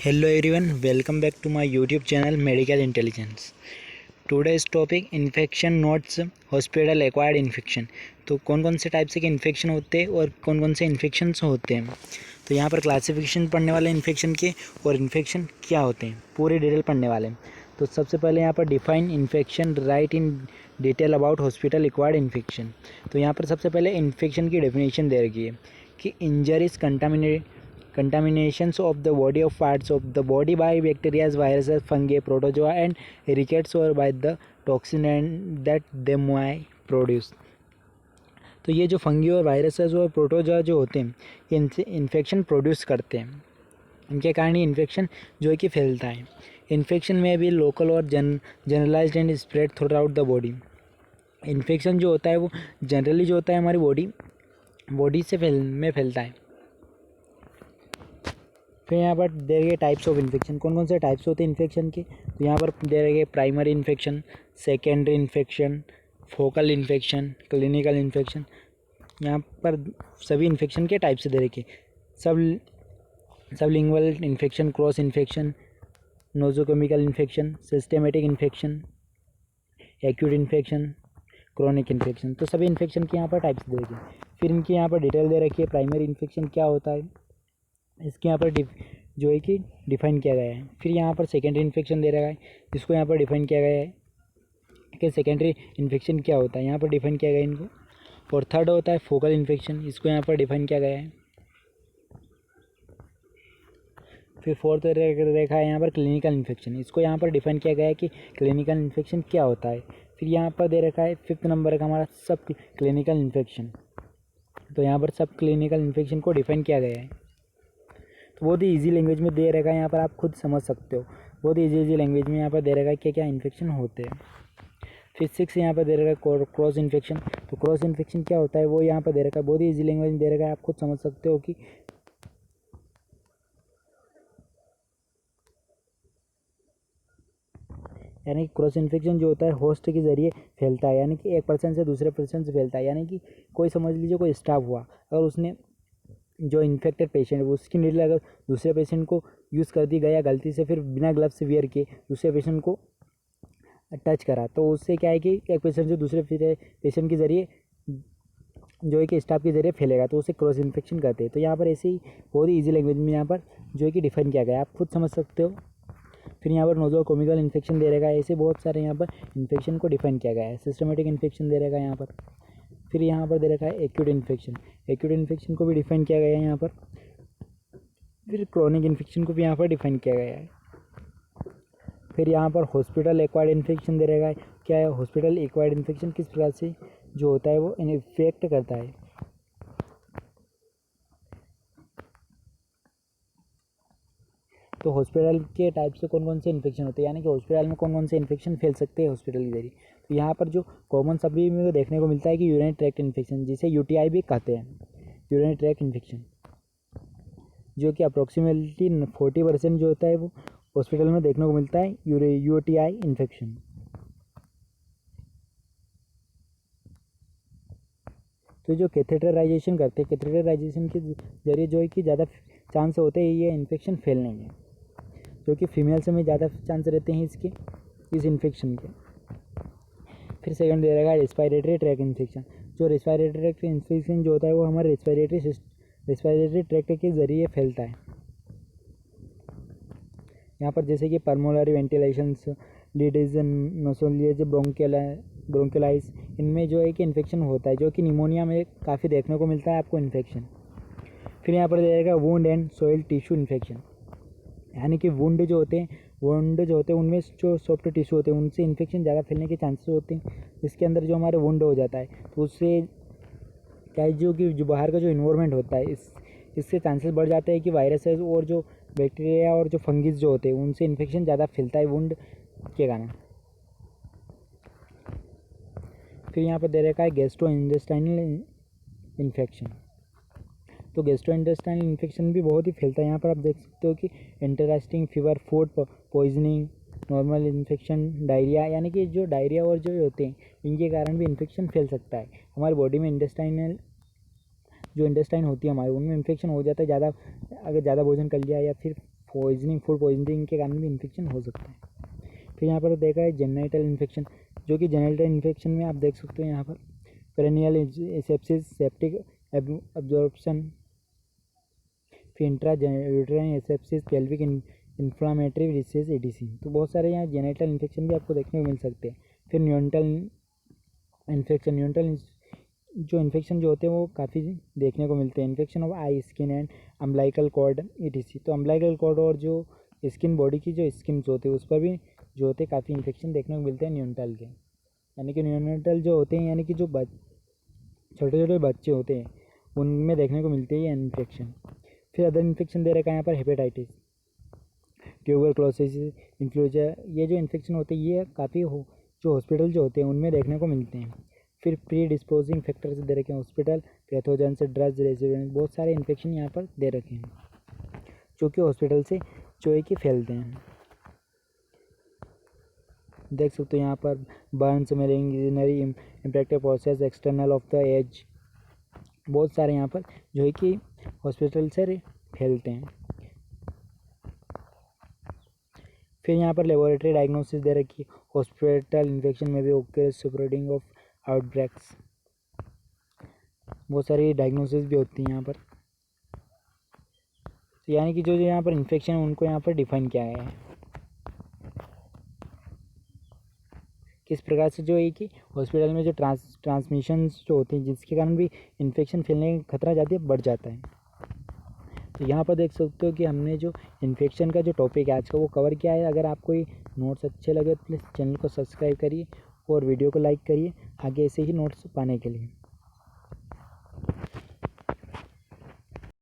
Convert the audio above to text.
Hello everyone, welcome back to my YouTube channel Medical Intelligence. Today's topic infection notes hospital acquired infection. तो कौन कौन से type से के इन्फेक्शन होते हैं और कौन कौन से इन्फेक्शंस होते हैं। तो यहाँ पर क्लासिफिकेशन पढ़ने वाले इन्फेक्शन के और इन्फेक्शन क्या होते हैं पूरे डिटेल पढ़ने वाले हैं। तो सबसे पहले यहाँ पर define infection, right in detail about hospital acquired infection. तो यहाँ पर सबसे पहले इन्फेक्शन की डेफिनेशन दे रखी है कि injuries contaminations of the body of parts of the body by bacteria, viruses, fungi, protozoa and rickets or by the toxin and that they may produce। तो ये जो फंगी और वायरसेस और प्रोटोजोआ जो होते हैं इनसे इन्फेक्शन प्रोड्यूस करते हैं, इनके कारण ही इन्फेक्शन जो है कि फैलता है। इन्फेक्शन में भी लोकल और generalised and spread throughout the body. Infection जो होता है वो जनरली जो होता है हमारी बॉडी से फैलता है। फिर यहाँ पर दे रखे टाइप्स ऑफ इन्फेक्शन, कौन कौन से टाइप्स होते हैं इन्फेक्शन के। तो यहाँ पर दे रखे primary infection, secondary infection, focal infection, clinical infection. यहाँ पर सभी इन्फेक्शन के टाइप्स दे रखे, sublingual infection, cross infection, nosocomial infection, systematic infection, acute infection, chronic infection. तो सभी इन्फेक्शन के यहाँ पर टाइप्स दे रखे। फिर इनकी यहाँ पर डिटेल दे रखी है, प्राइमरी इन्फेक्शन क्या होता है इसके यहाँ पर जो है कि डिफाइन किया गया है। फिर यहाँ पर सेकेंडरी इन्फेक्शन दे रखा है, जिसको यहाँ पर डिफाइन किया गया है कि सेकेंडरी इन्फेक्शन क्या होता है, यहाँ पर डिफाइन किया गया है इनको। और थर्ड होता है फोकल इन्फेक्शन, इसको यहाँ पर डिफाइन किया गया है। फिर फोर्थ रेखा है यहाँ पर क्लिनिकल इन्फेक्शन, इसको यहाँ पर डिफाइन किया गया है कि क्लिनिकल इन्फेक्शन क्या होता है। फिर यहाँ पर दे रखा है फिफ्थ नंबर का हमारा सब क्लिनिकल इन्फेक्शन। तो यहाँ पर सब क्लिनिकल इन्फेक्शन को डिफाइन किया गया है। तो बहुत ही ईजी लैंग्वेज में दे रखा है, यहाँ पर आप खुद समझ सकते हो। बहुत ही ईजी लैंग्वेज में यहाँ पर दे रखा है क्या क्या इन्फेक्शन होते हैं। फिर सिक्स यहाँ पर दे रखा है क्रॉस इन्फेक्शन। तो क्रॉस इन्फेक्शन क्या होता है वो यहाँ पर दे रखा है, बहुत ही ईजी लैंग्वेज में दे रखा है, आप खुद समझ सकते हो कि यानी कि क्रॉस इन्फेक्शन जो होता है होस्ट के ज़रिए फैलता है, यानी कि एक पर्सन से दूसरे पर्सन से फैलता है। यानी कि कोई समझ लीजिए कोई स्टाफ हुआ, अगर उसने जो इन्फेक्टेड पेशेंट है उसकी नीडल अगर दूसरे पेशेंट को यूज़ कर दी गया गलती से, फिर बिना ग्लव्स वियर के दूसरे पेशेंट को टच करा, तो उससे क्या है कि एक पेशेंट जो दूसरे पेशेंट के ज़रिए जो है कि स्टाफ के ज़रिए फैलेगा, तो उसे क्रॉस इन्फेक्शन कहते हैं। तो यहाँ पर ऐसे ही बहुत ही ईजी लैंग्वेज में यहाँ पर जो है कि डिफाइन किया गया है, आप खुद समझ सकते हो। फिर यहाँ पर नोजोकोमिकल इन्फेक्शन दे रहेगा, ऐसे बहुत सारे यहाँ पर इन्फेक्शन को डिफाइन किया गया है। सिस्टमेटिक इन्फेक्शन दे रहेगा यहाँ पर। फिर यहाँ पर दे रखा है एक्यूट इन्फेक्शन, एक्यूट इन्फेक्शन को भी डिफाइन किया गया है यहाँ पर। फिर क्रोनिक इन्फेक्शन को भी यहाँ पर डिफाइन किया गया है। फिर यहाँ पर हॉस्पिटल एक्वायर्ड इन्फेक्शन दे रहेगा, क्या है हॉस्पिटल एक्वायर्ड इन्फेक्शन, किस प्रकार से जो होता है वो इन्फेक्ट करता है। तो हॉस्पिटल के टाइप से कौन कौन से इन्फेक्शन होते हैं, यानी कि हॉस्पिटल में कौन कौन से इन्फेक्शन फैल सकते हैं हॉस्पिटल के जरिए। तो यहाँ पर जो कॉमन सभी में देखने को मिलता है कि यूरिनरी ट्रैक्ट इन्फेक्शन, जिसे यूटीआई भी कहते हैं, यूरिनरी ट्रैक्ट इन्फेक्शन, जो कि अप्रोक्सीमेटली 40% जो होता है वो हॉस्पिटल में देखने को मिलता है यूटीआई इन्फेक्शन। तो जो कैथेटराइजेशन करते हैं, कैथेटराइजेशन के जरिए जो है कि ज़्यादा चांस होते हैं ये इन्फेक्शन फैलने के, जो कि फीमेल्स में ज़्यादा चांस रहते हैं इस इन्फेक्शन के। फिर सेकंड दे रहेगा रेस्पिरेटरी ट्रैक्ट इन्फेक्शन। जो रेस्पिरेटरी ट्रैक्ट इन्फेक्शन जो होता है वो हमारे रेस्पिरेटरी ट्रैक्ट के ज़रिए फैलता है। यहाँ पर जैसे कि पल्मोनरी वेंटिलेशंस, लीडिजन, नोसोलिएज, ब्रोंकियलाइस, इनमें जो है कि इन्फेक्शन होता है, जो कि निमोनिया में काफ़ी देखने को मिलता है आपको इन्फेक्शन। फिर यहाँ पर दे रहेगा wound and soil tissue infection, यानी कि वुंड जो होते हैं उनमें जो सॉफ्ट टिश्यू होते हैं उनसे इन्फेक्शन ज़्यादा फैलने के चांसेस होते हैं। इसके अंदर जो हमारे वुंड हो जाता है तो उससे क्या है जो बाहर का जो इन्वायरमेंट होता है इससे चांसेस बढ़ जाते हैं कि वायरसेस और जो बैक्टीरिया और जो फंगिस जो होते हैं उनसे इन्फेक्शन ज़्यादा फैलता है वुंड के कारण। फिर यहाँ पर दे रखा है गैस्ट्रो इंटेस्टाइनल इन्फेक्शन। तो गैस्ट्रो इंटेस्टाइनल इन्फेक्शन भी बहुत ही फैलता है। यहाँ पर आप देख सकते हो कि interesting fever, food poisoning, normal infection, diarrhoea, यानी कि जो डायरिया और जो होते हैं इनके कारण भी इन्फेक्शन फैल सकता है। हमारी बॉडी में इंटेस्टाइन होती है हमारे, उनमें इन्फेक्शन हो जाता है ज़्यादा, अगर ज़्यादा भोजन कर लिया या फिर पॉइजनिंग, फूड पॉइजनिंग के कारण भी इन्फेक्शन हो सकता है। फिर यहाँ पर देखा है जेनिटल इन्फेक्शन, जो कि जेनिटल इन्फेक्शन में आप देख सकते हो यहाँ पर पेरिनियल सेप्सिस, सेप्टिक एब्जॉर्प्शन, फिर intrauterine sepsis, pelvic inflammatory disease ETC। तो बहुत सारे यहाँ जेनिटल इन्फेक्शन भी आपको देखने को मिल सकते हैं। फिर न्यूनटल इन्फेक्शन, न्यूनटल जो इन्फेक्शन जो होते हैं वो काफ़ी देखने को मिलते हैं। Infection of eye, skin and umbilical cord ETC। तो अम्बिलिकल कॉर्ड और जो स्किन, बॉडी की जो स्किन होते हैं उस पर भी जो होते हैं काफ़ी इन्फेक्शन देखने को मिलते हैं न्यूनटल के। यानी कि न्यूनटल जो होते हैं यानी कि जो छोटे छोटे बच्चे होते हैं उनमें देखने को मिलते हैं ये इन्फेक्शन। फिर अदर इन्फेक्शन दे रखा है यहाँ पर हेपेटाइटिस, ट्यूबरक्लोसिस, इन्फ्लुएंजा। ये जो इन्फेक्शन होते हैं ये काफ़ी जो हॉस्पिटल जो होते हैं उनमें देखने को मिलते हैं। फिर प्री डिस्पोजिंग फैक्टर्स दे रखे हैं हॉस्पिटल, पैथोजन से ड्रग्स रेजिडेंट, बहुत सारे इन्फेक्शन यहाँ पर दे रखे हैं जो कि हॉस्पिटल से जो है कि फैलते हैं। देख सकते हो यहाँ पर burns, malignancy, impacted process, external of the edge, बहुत सारे यहाँ पर जो है कि हॉस्पिटल से फैलते हैं। फिर यहाँ पर लेबोरेटरी डायग्नोसिस दे रखी है, हॉस्पिटल इन्फेक्शन में भी ओके स्प्रेडिंग ऑफ आउटब्रेक्स, बहुत सारी डायग्नोसिस भी होती हैं यहाँ पर। तो यानी कि जो यहाँ पर इन्फेक्शन है उनको यहाँ पर डिफाइन किया गया है किस प्रकार से जो है कि हॉस्पिटल में जो ट्रांसमिशंस जो होती हैं जिसके कारण भी इन्फेक्शन फैलने का खतरा ज़्यादा बढ़ जाता है। तो यहाँ पर देख सकते हो कि हमने जो इन्फेक्शन का जो टॉपिक है आज का वो कवर किया है। अगर आपको ये नोट्स अच्छे लगे तो प्लीज़ चैनल को सब्सक्राइब करिए और वीडियो को लाइक करिए आगे ऐसे ही नोट्स पाने के लिए।